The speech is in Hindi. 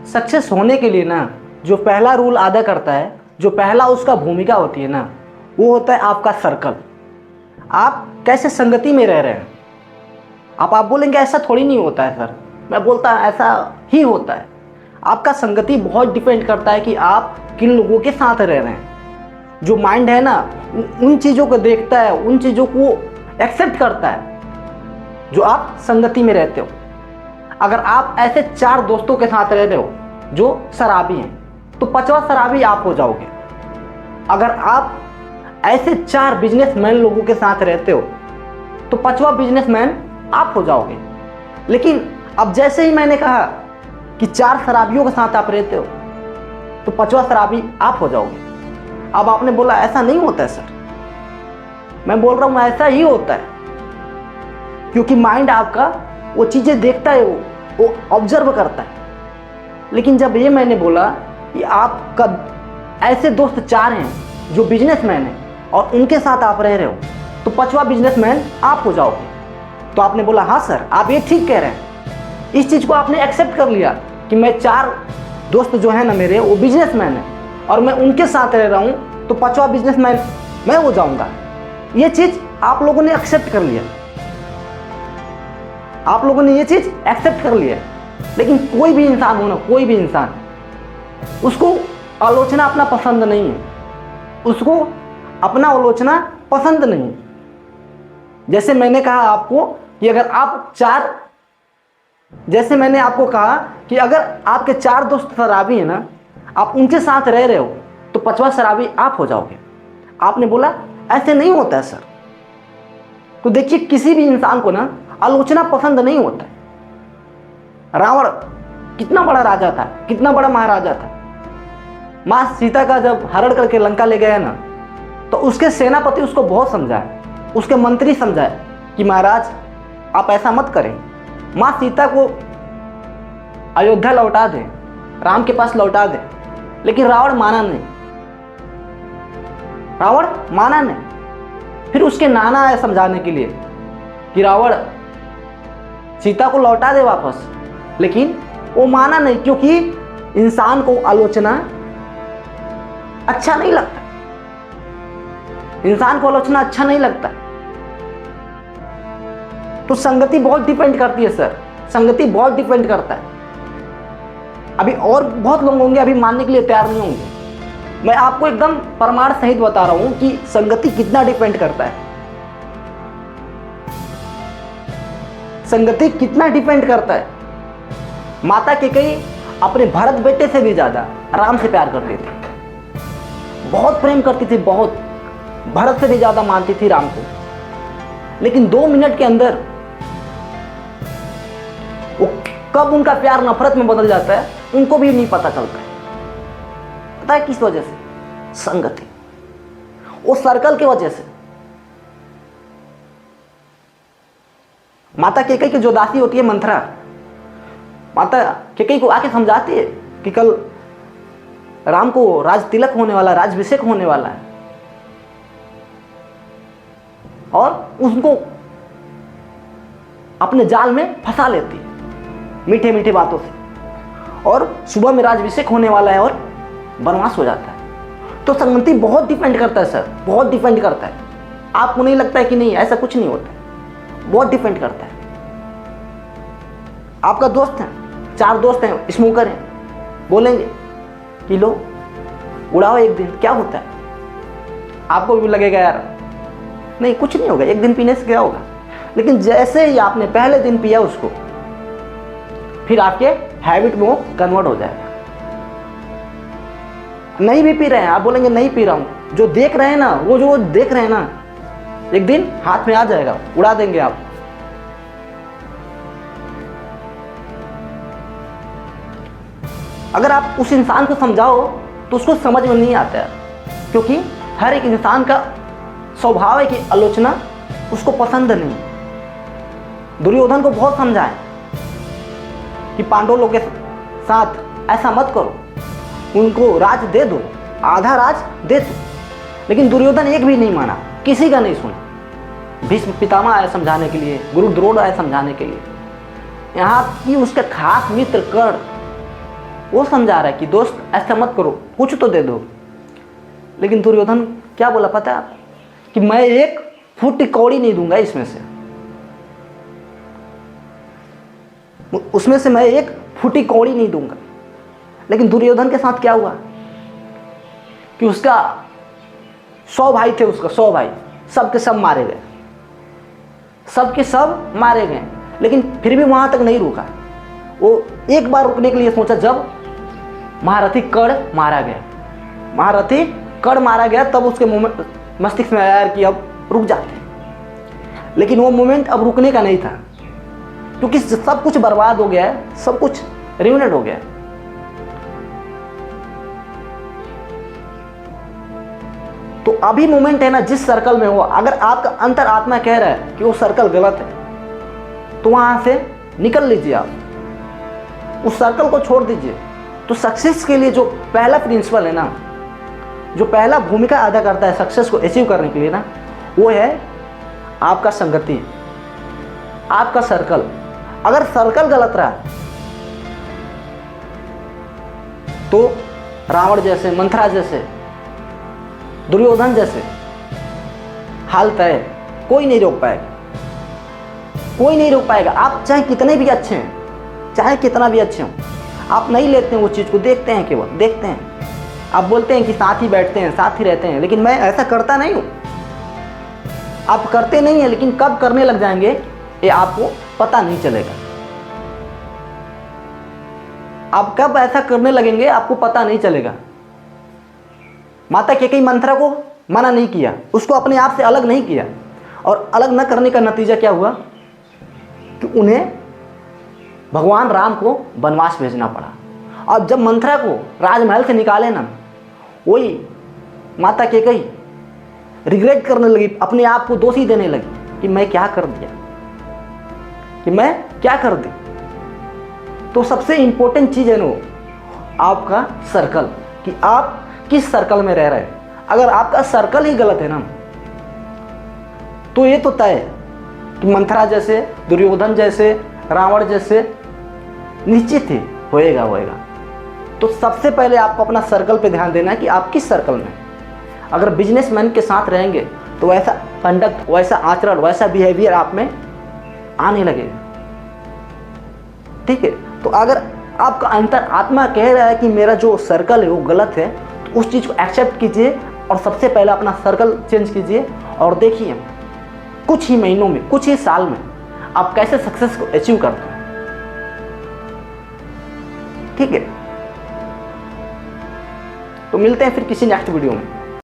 सक्सेस होने के लिए ना जो पहला रूल अदा करता है, जो पहला उसका भूमिका होती है ना, वो होता है आपका सर्कल। आप कैसे संगति में रह रहे हैं। आप बोलेंगे ऐसा थोड़ी नहीं होता है सर, मैं बोलता ऐसा ही होता है। आपका संगति बहुत डिपेंड करता है कि आप किन लोगों के साथ रह रहे हैं। जो माइंड है ना उन चीज़ों को देखता है, उन चीज़ों को एक्सेप्ट करता है जो आप संगति में रहते हो। अगर आप ऐसे 4 दोस्तों के साथ रह रहे हो जो शराबी हैं, तो 5वां शराबी आप हो जाओगे। अगर आप ऐसे 4 बिजनेसमैन लोगों के साथ रहते हो तो 5वां बिजनेसमैन आप हो जाओगे। लेकिन अब जैसे ही मैंने कहा कि 4 शराबियों के साथ आप रहते हो तो 5वां शराबी आप हो जाओगे। अब आपने बोला ऐसा नहीं होता है सर, मैं बोल रहा हूं ऐसा ही होता है, क्योंकि माइंड आपका वो चीजें देखता है, वो ऑब्जर्व करता है। लेकिन जब ये मैंने बोला कि आपका ऐसे दोस्त 4 हैं जो बिजनेसमैन हैं और उनके साथ आप रह रहे हो, तो 5वां बिजनेसमैन आप हो जाओगे। तो आपने बोला हाँ सर, आप ये ठीक कह रहे हैं। इस चीज को आपने एक्सेप्ट कर लिया कि मैं 4 दोस्त जो है ना मेरे, वो बिजनेसमैन है और मैं उनके साथ रह रहा हूं, तो 5वां बिजनेसमैन मैं हो जाऊंगा। ये चीज आप लोगों ने एक्सेप्ट कर लिया, आप लोगों ने ये चीज एक्सेप्ट कर लिया। लेकिन कोई भी इंसान हो ना, कोई भी इंसान, उसको आलोचना अपना पसंद नहीं है, उसको अपना आलोचना पसंद नहीं है। जैसे मैंने कहा आपको कि अगर आप 4, जैसे मैंने आपको कहा कि अगर आपके 4 दोस्त शराबी हैं ना, आप उनके साथ रह रहे हो तो 5वां शराबी आप हो जाओगे। आपने बोला ऐसे नहीं होता है सर। तो देखिए, किसी भी इंसान को ना आलोचना पसंद नहीं होता है। रावण कितना बड़ा राजा था, कितना बड़ा महाराजा था। मां सीता का जब हरण करके लंका ले गया ना, तो उसके सेनापति उसको बहुत समझाए, उसके मंत्री समझाए कि महाराज आप ऐसा मत करें, मां सीता को अयोध्या लौटा दें, राम के पास लौटा दें। लेकिन रावण माना नहीं, रावण माना नहीं। फिर उसके नाना आए समझाने के लिए कि रावण सीता को लौटा दे वापस, लेकिन वो माना नहीं, क्योंकि इंसान को आलोचना अच्छा नहीं लगता, इंसान को आलोचना अच्छा नहीं लगता। तो संगति बहुत डिपेंड करती है सर, संगति बहुत डिपेंड करता है। अभी और बहुत लोग होंगे अभी मानने के लिए तैयार नहीं होंगे। मैं आपको एकदम प्रमाण सहित बता रहा हूं कि संगति कितना डिपेंड करता है, संगति कितना डिपेंड करता है। माता कैकेयी अपने भरत बेटे से भी ज्यादा राम से प्यार करती थी, बहुत प्रेम करती थी, बहुत, भरत से भी ज्यादा मानती थी राम को। लेकिन 2 मिनट के अंदर वो कब उनका प्यार नफरत में बदल जाता है उनको भी नहीं पता चलता है। पता है किस वजह से? संगति, वो सर्कल की वजह से। माता कैकेयी की जो दासी होती है मंथरा, माता कैकेयी को आके समझाती है कि कल राम को राज तिलक होने वाला, राजभिषेक होने वाला है, और उसको अपने जाल में फंसा लेती है मीठे मीठे बातों से, और सुबह में राजभिषेक होने वाला है और वनवास हो जाता है। तो संगति बहुत डिपेंड करता है सर, बहुत डिपेंड करता है। आपको नहीं लगता है कि नहीं, ऐसा कुछ नहीं होता है, बहुत डिपेंड करता है। आपका दोस्त है, 4 दोस्त हैं, स्मोकर हैं, बोलेंगे कि लो उड़ाओ एक दिन, क्या होता है? आपको भी लगेगा यार नहीं कुछ नहीं होगा, एक दिन पीने से क्या होगा। लेकिन जैसे ही आपने पहले दिन पिया उसको, फिर आपके हैबिट में वो कन्वर्ट हो जाएगा। नहीं भी पी रहे हैं, आप बोलेंगे नहीं पी रहा हूं, जो देख रहे हैं ना, वो जो देख रहे हैं ना, एक दिन हाथ में आ जाएगा, उड़ा देंगे आप। अगर आप उस इंसान को समझाओ तो उसको समझ में नहीं आता है, क्योंकि हर एक इंसान का स्वभाव है कि आलोचना उसको पसंद नहीं। दुर्योधन को बहुत समझाए कि पांडव लोग के साथ ऐसा मत करो, उनको राज दे दो, आधा राज दे दो। लेकिन दुर्योधन एक भी नहीं माना, किसी का नहीं सुना। भीष्म पितामह आए समझाने के लिए, गुरु द्रोण आए समझाने के लिए, यहाँ की उसके खास मित्र कर्ण वो समझा रहा है कि दोस्त ऐसा मत करो, कुछ तो दे दो। लेकिन दुर्योधन क्या बोला पता है आपको? कि मैं एक फूटी कौड़ी नहीं दूंगा इसमें से, उसमें से मैं एक फूटी कौड़ी नहीं दूंगा। लेकिन दुर्योधन के साथ क्या हुआ कि उसका 100 भाई थे, उसका 100 भाई, सब के सब मारे गए, सब के सब मारे गए। लेकिन फिर भी वहां तक नहीं रुका। वो एक बार रुकने के लिए सोचा, जब महारथी कर्ण मारा गया, महारथी कर्ण मारा गया, तब उसके मस्तिष्क में आया यार कि अब रुक जाते। लेकिन वो मोमेंट अब रुकने का नहीं था, क्योंकि सब कुछ बर्बाद हो गया है, सब कुछ रियूनेट हो गया है। तो अभी मोमेंट है ना, जिस सर्कल में हो, अगर आपका अंतर आत्मा कह रहा है कि वो सर्कल गलत है, तो वहां से निकल लीजिए, आप उस सर्कल को छोड़ दीजिए। तो सक्सेस के लिए जो पहला प्रिंसिपल है ना, जो पहला भूमिका अदा करता है सक्सेस को अचीव करने के लिए ना, वो है आपका संगति, आपका सर्कल। अगर सर्कल गलत रहा तो रावण जैसे, मंथरा जैसे, दुर्योधन जैसे हाल तय, कोई नहीं रोक पाएगा, कोई नहीं रोक पाएगा। आप चाहे कितने भी अच्छे हैं, चाहे कितना भी अच्छे हो, आप नहीं लेते हैं वो चीज़ को, देखते हैं, केवल देखते हैं। आप बोलते हैं कि साथ ही बैठते हैं, साथ ही रहते हैं, लेकिन मैं ऐसा करता नहीं हूँ। आप करते नहीं हैं, लेकिन कब करने लग जाएंगे ये आपको पता नहीं चलेगा। आप कब ऐसा करने लगेंगे आपको पता नहीं चलेगा। माता कैकेयी मंथरा को मना नहीं किया, उसको अपने आप से अलग नहीं किया, और अलग न करने का नतीजा क्या हुआ कि उन्हें भगवान राम को वनवास भेजना पड़ा। और जब मंथरा को राजमहल से निकाले ना, वही माता कैकेयी रिग्रेट करने लगी, अपने आप को दोषी देने लगी कि मैं क्या कर दिया, कि मैं क्या कर दी। तो सबसे इंपॉर्टेंट चीज़ है ना आपका सर्कल, कि आप किस सर्कल में रह रहे हैं। अगर आपका सर्कल ही गलत है ना, तो ये तो तय है कि मंथरा जैसे, दुर्योधन जैसे, रावण जैसे निश्चित ही होएगा। तो सबसे पहले आपको अपना सर्कल पे ध्यान देना है कि आप किस सर्कल में। अगर बिजनेसमैन के साथ रहेंगे तो वैसा कंडक्ट, वैसा आचरण, वैसा बिहेवियर आप में आने लगेगा, ठीक है। तो अगर आपका अंतर आत्मा कह रहा है कि मेरा जो सर्कल है वो गलत है, तो उस चीज़ को एक्सेप्ट कीजिए और सबसे पहले अपना सर्कल चेंज कीजिए, और देखिए कुछ ही महीनों में, कुछ ही साल में आप कैसे सक्सेस को अचीव करते हैं, ठीक है। तो मिलते हैं फिर किसी नेक्स्ट वीडियो में।